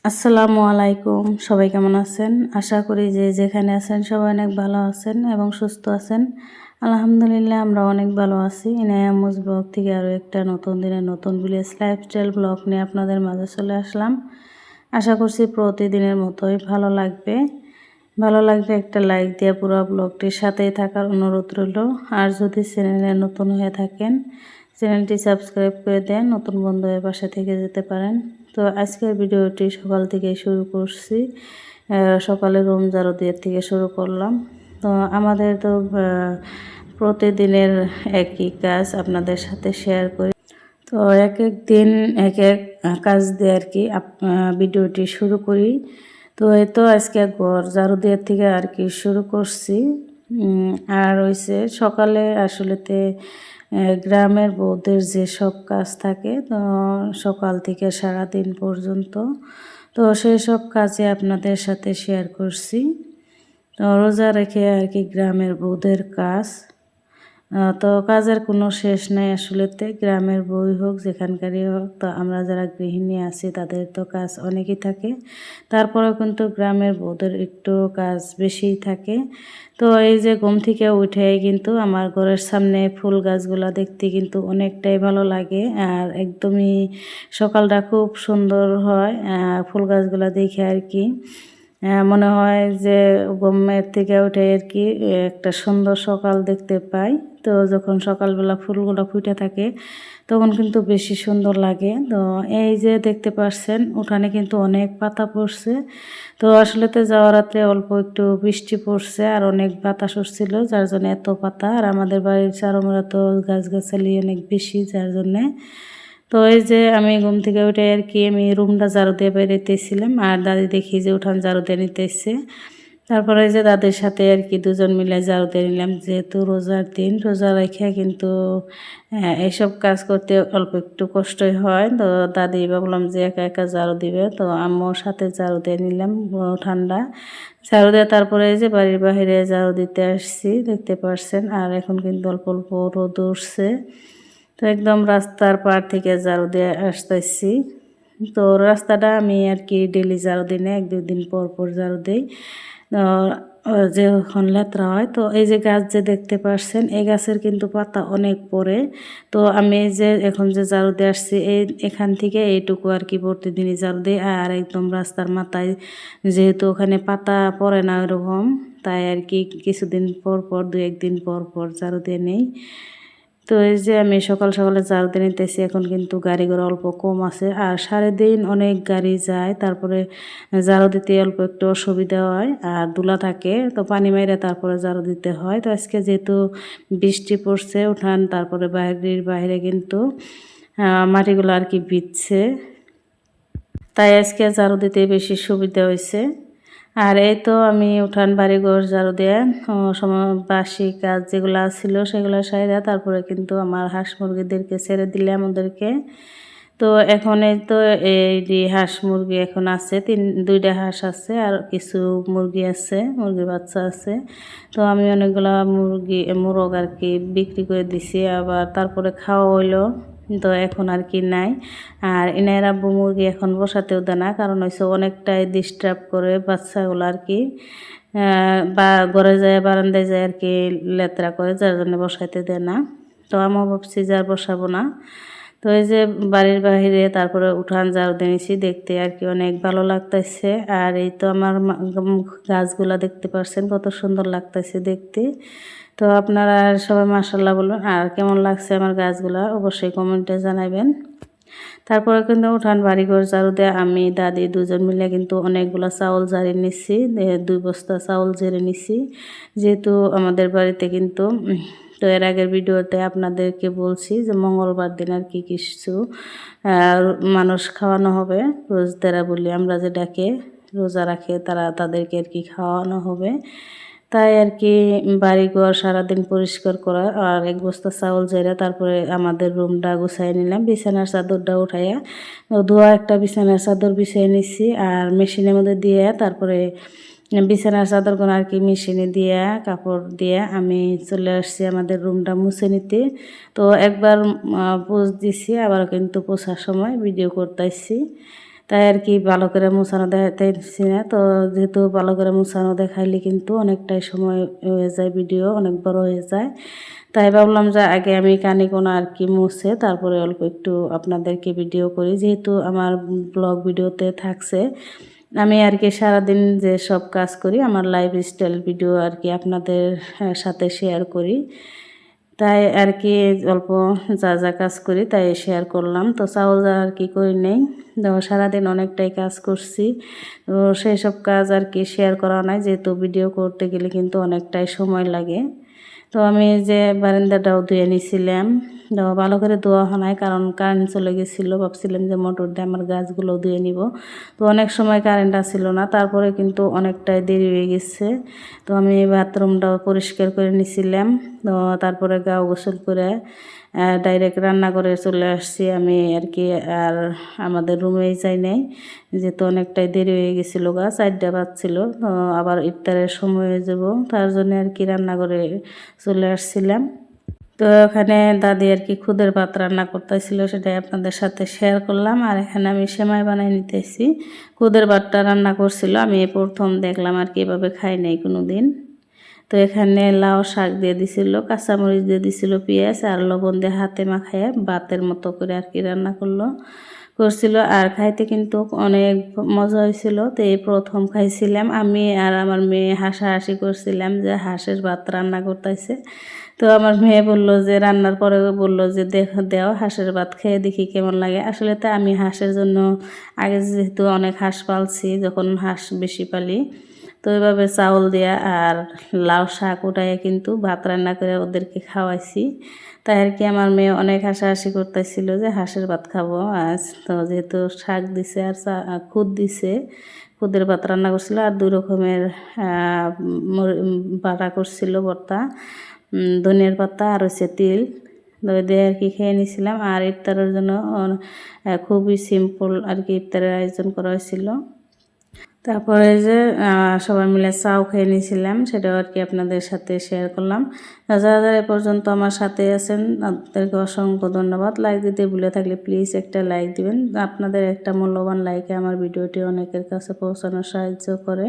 আসসালামু আলাইকুম। সবাই কেমন আছেন? আশা করি যে যেখানে আছেন সবাই অনেক ভালো আছেন এবং সুস্থ আছেন। আলহামদুলিল্লাহ আমরা অনেক ভালো আছি। ইনায়ামুজ ব্লগ থেকে আরও একটা নতুন দিনের নতুন ভিলেজ লাইফস্টাইল ব্লগ নিয়ে আপনাদের মাঝে চলে আসলাম। আশা করছি প্রতিদিনের মতোই ভালো লাগবে। ভালো লাগলে একটা লাইক দিয়ে পুরো ব্লগটির সাথেই থাকার অনুরোধ রইল। আর যদি চ্যানেলে নতুন হয়ে থাকেন চ্যানেলটি সাবস্ক্রাইব করে দেন, নতুন বন্ধুদের পাশে থেকে যেতে পারেন। তো আজকের ভিডিওটি সকাল থেকে শুরু করছি। সকালে রুম ঝাড়ু দিয়ে থেকে শুরু করলাম। তো আমাদের তো প্রতিদিনের একই কাজ আপনাদের সাথে শেয়ার করি। তো এক এক দিন এক এক কাজ দিয়ে আর কি ভিডিওটি শুরু করি। তো এই তো আজকে ঘর ঝাড়ু দেওয়ার থেকে আর কি শুরু করছি। আর হইছে সকালে আসলেতে গ্রামের বউদের যে সব কাজ থাকে তো সকাল থেকে সারা দিন পর্যন্ত, তো সেই সব কাজে আপনাদের সাথে শেয়ার করছি। তো রোজা রেখে আর কি গ্রামের বউদের কাজ, তো কাজের কোনো শেষ নাই আসলেতে। গ্রামের বই হোক যেখানকারই হোক, তো আমরা যারা গৃহিণী আছি তাদের তো কাজ অনেকই থাকে, তারপরেও কিন্তু গ্রামের বউদের একটু কাজ বেশিই থাকে। তো এই যে ঘুম থেকে উঠে কিন্তু আমার ঘরের সামনে ফুল গাছগুলা দেখতে কিন্তু অনেকটাই ভালো লাগে, আর একদমই সকালটা খুব সুন্দর হয় ফুল গাছগুলা দেখে আর কি। মনে হয় যে ঘুমের থেকে উঠে আর কি একটা সুন্দর সকাল দেখতে পাই। তো যখন সকালবেলা ফুলগুলো ফুটে থাকে তখন কিন্তু বেশি সুন্দর লাগে। তো এই যে দেখতে পাচ্ছেন উঠানে কিন্তু অনেক পাতা পড়ছে। তো আসলে তো যাওয়ার রাত্রে অল্প একটু বৃষ্টি পড়ছে আর অনেক বাতাস উঠছিল, যার জন্য এত পাতা। আর আমাদের বাড়ির চারমোড়া তো গাছগাছালি অনেক বেশি, যার জন্যে। তো এই যে আমি ঘুম থেকে উঠে আর কি আমি রুমটা ঝাড়ু দিয়ে বেরোতেছিলাম, আর দাদি দেখি যে উঠান ঝাড়ু দিয়ে নিতেছে। তারপরে এই যে দাদির সাথে আর কি দুজন মিলে ঝাড়ু দিয়ে নিলাম, যেহেতু রোজার দিন। রোজা রেখে কিন্তু এইসব কাজ করতে অল্প একটু কষ্টই হয়। তো দাদি ভাবলাম যে একা একা ঝাড়ু দিবে, তো আম্মুর সাথে ঝাড়ু দিয়ে নিলাম ঠান্ডা ঝাড়ু দিয়ে। তারপরে এই যে বাড়ির বাহিরে ঝাড়ু দিতে আসছি, দেখতে পারছেন। আর এখন কিন্তু অল্প অল্প রোদ উঠছে, তো একদম রাস্তার পার থেকে ঝাড়ু দিয়ে আসতেছি। তো রাস্তাটা আমি আর কি ডেলি ঝাড়ু দিই না, এক দুই দিন পর পর ঝাড়ু দিই যখন লেত্রা হয়। তো এই যে গাছ যে দেখতে পাচ্ছেন, এই গাছের কিন্তু পাতা অনেক পড়ে। তো আমি এই যে এখন যে ঝাড়ু দিয়ে আসছি এখান থেকে এইটুকু আর কি প্রতিদিনই ঝাড়ু দিই। আর একদম রাস্তার মাথায় যেহেতু ওখানে পাতা পড়ে না ওরকম, তাই আর কি কিছুদিন পর পর দু একদিন পর পর ঝাড়ু দিয়ে নেই। তো এই যে আমি সকাল সকালে ঝাড়ু দিয়ে নিতেছি। এখন কিন্তু গাড়ি ঘোড়া অল্প কম আছে, আর সারাদিন অনেক গাড়ি যায়, তারপরে ঝাড়ু দিতে অল্প একটু অসুবিধা হয় আর ধুলা থাকে, তো পানি মাইরে তারপরে ঝাড়ু দিতে হয়। তো আজকে যেহেতু বৃষ্টি পড়ছে উঠান তারপরে বাড়ির বাইরে কিন্তু মাটিগুলো আর কি ভিজছে, তাই আজকে ঝাড়ু দিতে বেশি সুবিধা হয়েছে। আর এই তো আমি উঠান বাড়িঘর ঝাড়ু দিয়ে সময় বাসি কাজ যেগুলো ছিল সেগুলো সাইরা তারপরে কিন্তু আমার হাঁস মুরগিদেরকে ছেড়ে দিলে আমাদেরকে। তো এখন এই তো এই হাঁস মুরগি এখন আছে দুইটা হাঁস আছে আর কিছু মুরগি আছে, মুরগির বাচ্চা আছে। তো আমি অনেকগুলা মোরগ আর কি বিক্রি করে দিছি, আবার তারপরে খাওয়া হইলো। তো এখন আর কি নাই। আর এনার আব্বু মুরগি এখন বসাতেও দেয় না, কারণ হচ্ছে অনেকটাই ডিস্টার্ব করে বাচ্চাগুলো আর কি। বা ঘরে যায় বারান্দায় যায় আর কি লেত্রা করে, যার জন্য বসাইতে দেয় না। তো আমি ভাবছি যে আর বসাবো না। তো এই যে বাড়ির বাহিরে তারপরে উঠান ঝাড়ু দিয়েছি, দেখতে আর কি অনেক ভালো লাগতেছে। আর এই তো আমার গাছগুলা দেখতে পাচ্ছেন কত সুন্দর লাগতেছে দেখতে। তো আপনারা সবাই মাশাআল্লাহ বলুন, আর কেমন লাগছে আমার গাছগুলা অবশ্যই কমেন্টে জানাবেন। তারপরে কিন্তু উঠান বাড়িঘর ঝাড়ু দিয়ে আমি দাদি দুজন মিলে কিন্তু অনেকগুলো চাউল ঝাড়ি নিচ্ছি, 2 বস্তা চাউল ঝেড়ে নিচ্ছি। যেহেতু আমাদের বাড়িতে কিন্তু তো এর আগের ভিডিওতে আপনাদেরকে বলছি যে মঙ্গলবার দিন আর কি কিছু মানুষ খাওয়ানো হবে, রোজদারা বলি আমরা, যে ডাকে রোজা রাখে তারা, তাদেরকে আর কি খাওয়ানো হবে। তাই আর কি বাড়িঘর সারাদিন পরিষ্কার করা আর 1 বস্তা চাউল ঝেড়ে তারপরে আমাদের রুমটা গুছাই নিলাম, বিছানার চাদরটা উঠাইয়া ধোয়া একটা বিছানার চাদর বিছিয়ে নিচ্ছি আর মেশিনের মধ্যে দিয়ে তারপরে বিছানার চাদরগুলো আর কি মেশিনে দিয়ে কাপড় দিয়ে আমি চলে আসছি আমাদের রুমটা মুছে নিতে। তো একবার পোজ দিছি, আবার কিন্তু পোছার সময় ভিডিও করতেছি। তাই আর কি ভালো করে মুছানো দেখাইতেছি না। তো যেহেতু ভালো করে মুছানো দেখাইলে কিন্তু অনেকটাই সময় হয়ে যায়, ভিডিও অনেক বড় হয়ে যায়। তাই ভাবলাম যে আগে আমি কানিকোনা আর কি মুছে তারপরে অল্প একটু আপনাদেরকে ভিডিও করি, যেহেতু আমার ব্লগ ভিডিওতে থাকছে আমি আর কি সারাদিন যে সব কাজ করি, আমার লাইফস্টাইল ভিডিও আর কি আপনাদের সাথে শেয়ার করি। তাই আর কি অল্প যা যা কাজ করি তাই শেয়ার করলাম। তো চাউল যা আর কি করি নেই, তো সারাদিন অনেকটাই কাজ করছি, তো সেই সব কাজ আর কি শেয়ার করা নাই, যেহেতু ভিডিও করতে গেলে কিন্তু অনেকটাই সময় লাগে। তো আমি যে বারান্দাটাও ধুয়ে নিছিলাম, তো ভালো করে ধোয়া হয় নাই কারণ কারেন্ট চলে গেছিলো। ভাবছিলাম যে মোটর দিয়ে আমার গাছগুলো ধুয়ে নিব, তো অনেক সময় কারেন্ট আসছিল না, তারপরে কিন্তু অনেকটাই দেরি হয়ে গেছে। তো আমি বাথরুমটাও পরিষ্কার করে নিছিলাম। তো তারপরে গাও গোসল করে ডাইরেক্ট রান্না করে চলে আসছি আমি আর কি। আর আমাদের রুমেই যাই নাই, যেহেতু অনেকটাই দেরি হয়ে গেছিলো, 4টা বাজছিল। তো আবার ইফতারের সময় হয়ে যাব, তার জন্য আর কি রান্না করে চলে আসছিলাম। তো ওখানে দাদি আর কি খুদের ভাত রান্না করতেছিল, সেটাই আপনাদের সাথে শেয়ার করলাম। আর এখানে আমি সেমাই বানাই নিতেছি। খুদের ভাতটা রান্না করছিল, আমি প্রথম দেখলাম আর কি, এভাবে খাই নাই কোনো দিন। তো এখানে লাউ শাক দিয়ে দিছিল, কাঁচামরিচ দিয়ে দিছিল, পেঁয়াজ আর লবণ দিয়ে হাতে মাখায় ভাতের মতো করে আর কি রান্না করছিল। আর খাইতে কিন্তু অনেক মজা হয়েছিল। তো এই প্রথম খাইছিলাম আমি আর আমার মেয়ে, হাসাহাসি করছিলাম যে হাঁসের ভাত রান্না করতেছে। তো আমার মেয়ে বললো যে, রান্নার পরে বললো যে দেও হাঁসের ভাত খেয়ে দেখি কেমন লাগে। আসলে তো আমি হাঁসের জন্য আগে যেহেতু অনেক হাঁস পালছি, যখন হাঁস বেশি পালি, তো এভাবে চাউল দেওয়া আর লাউ শাক উঠাইয়া কিন্তু ভাত রান্না করে ওদেরকে খাওয়াইছি। তাই আর কি আমার মেয়ে অনেক হাসাহাসি করতেছিল যে হাঁসের ভাত খাবো আজ। তো যেহেতু শাক দিছে আর খুদ দিছে, খুদের ভাত রান্না করছিল আর 2 রকমের বাটা করছিল ভর্তা, ধনিয়ার পাতা আর হচ্ছে তিল। দই দিয়ে আর কি খেয়ে নিয়েছিলাম। আর ইফতারের জন্য খুবই সিম্পল আর কি ইফতারের আয়োজন করা হয়েছিল। তারপরে যে সবাই মিলে চাও খেয়ে নিয়েছিলাম, সেটাও আর কি আপনাদের সাথে শেয়ার করলাম। যারা যারা এ পর্যন্ত আমার সাথে আছেন তাদেরকে অসংখ্য ধন্যবাদ। লাইক দিতে ভুলে থাকলে প্লিজ একটা লাইক দিবেন। আপনাদের একটা মূল্যবান লাইকে আমার ভিডিওটি অনেকের কাছে পৌঁছানোর সাহায্য করে।